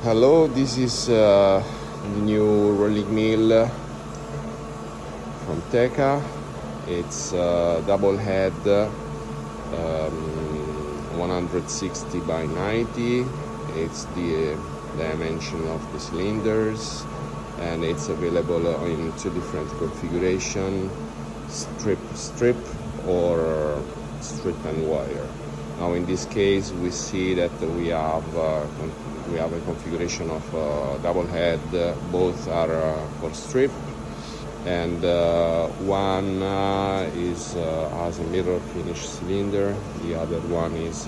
Hello, this is the new rolling mill from Teca. It's double head, 160 by 90. It's the dimension of the cylinders, and it's available in two different configurations: strip or strip and wire. Now in this case we see that we have a configuration of double head. Both are for strip, and one has a mirror finish cylinder. The other one has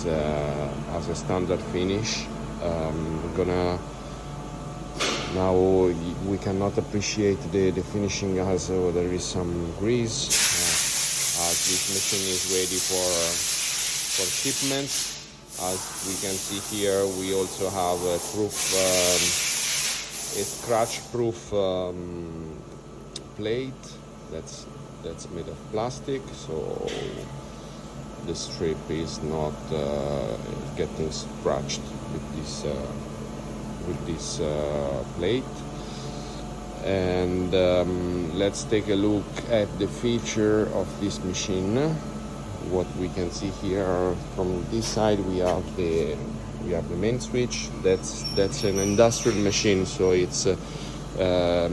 a standard finish. Now we cannot appreciate the finishing as there is some grease. As this machine is ready for shipment. As we can see here, we also have a scratch-proof plate that's made of plastic, so the strip is not getting scratched with this plate. And let's take a look at the feature of this machine. What we can see here from this side, we have the main switch. That's an industrial machine, so it's the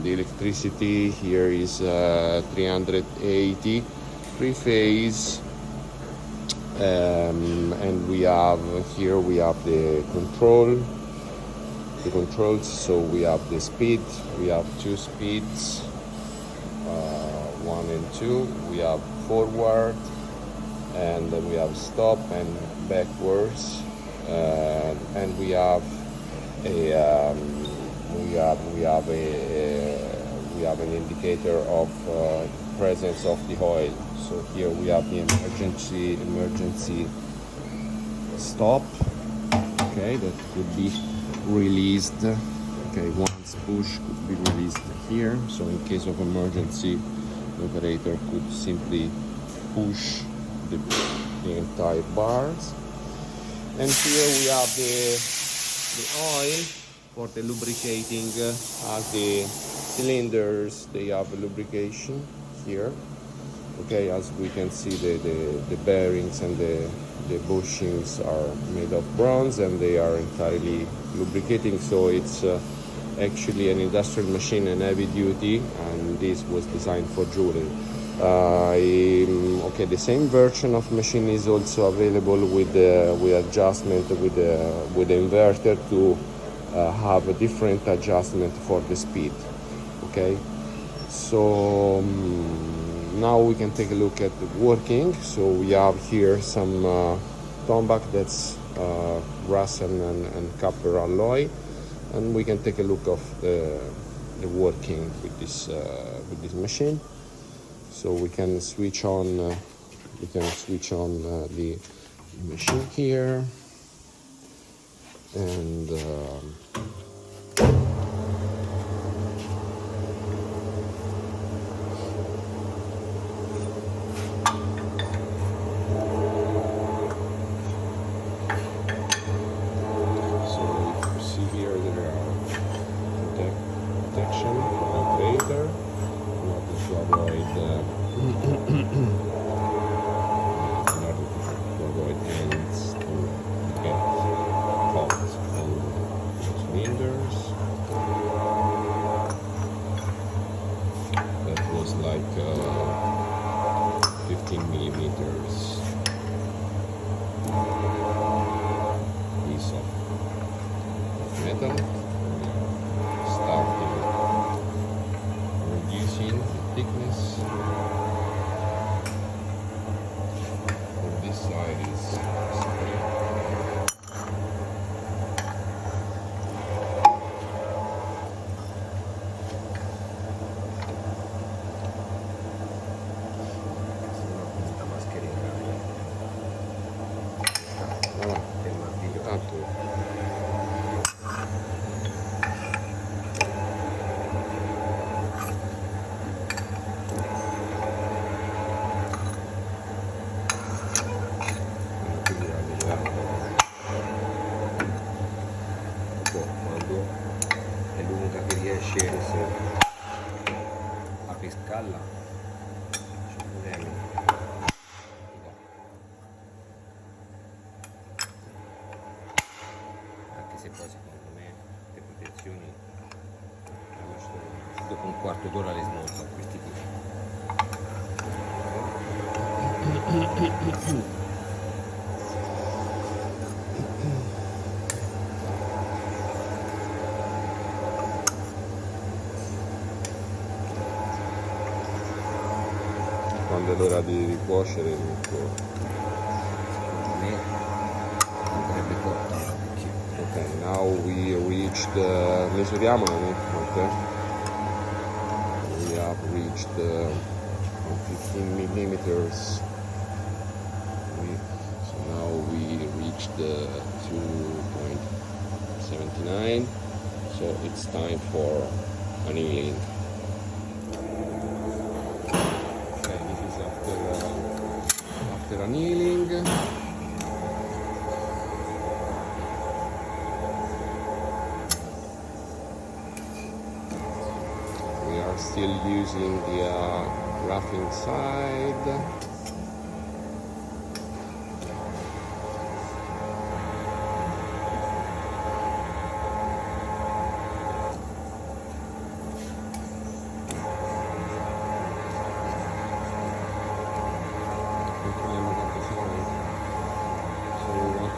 electricity here is 380 three-phase, and we have the controls. So we have the speed. We have two speeds, 1 and 2. We have forward, and then we have stop and backwards, and we have an indicator of presence of the oil. So here we have the emergency stop. Okay, that could be released. Okay, once push could be released here. So in case of emergency, the operator could simply push the entire bars. And here we have the oil for the lubricating. As the cylinders, they have a lubrication here. Okay, as we can see, the bearings and the bushings are made of bronze, and they are entirely lubricating. So it's actually an industrial machine and heavy duty, and this was designed for jewelry. Okay, the same version of machine is also available with adjustment with the inverter to have a different adjustment for the speed. Okay, so now we can take a look at the working. So we have here some tombac, that's brass and copper alloy, and we can take a look of the working with this machine. So we can switch on the machine here, and protection for the operator, in order to avoid hands to get caught on the cylinders. That was like 15 millimeters piece of metal. Starting reducing the thickness. And this side is straight. Tanto scherzo a pescarla ci proviamo. Anche se poi secondo me le protezioni dopo un quarto d'ora le smonta questi qui. Quando è l'ora di cuocere tutto. Secondo me andrebbe cotta. Ok, now we reached misuriamola quant'è? We have reached 15 millimeters. So now we reached 2.79. So it's time for annealing. After annealing, we are still using the roughing side.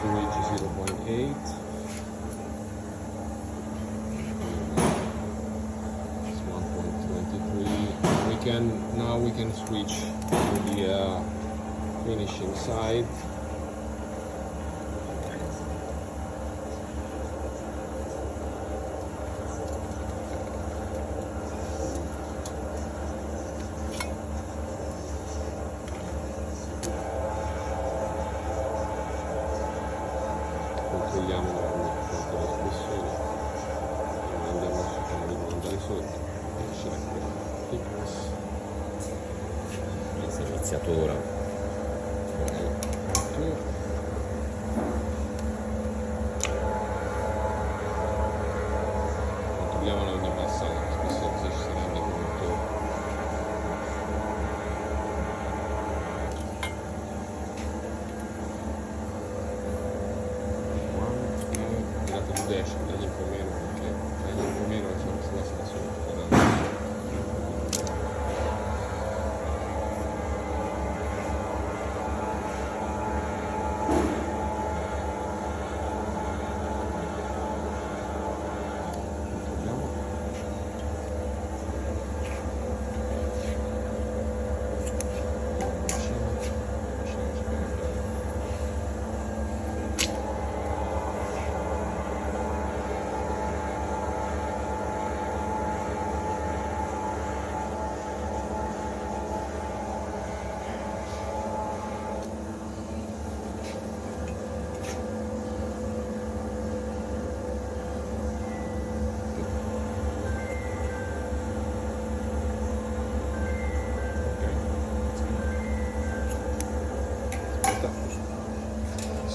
Reach 0.8. It's 1.23. Now we can switch to the finishing side. Controlliamo la spessore e andiamo a cercare di mandare sotto e check thickness. Questa è iniziatora. Controlliamola ogni passaggio, spesso se ci si rende conto. Dagli un po' meno perché dagli un po' meno se no si sono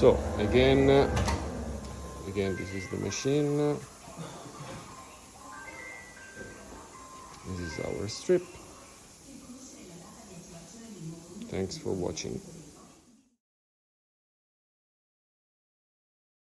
So again this is the machine. This is our strip. Thanks for watching.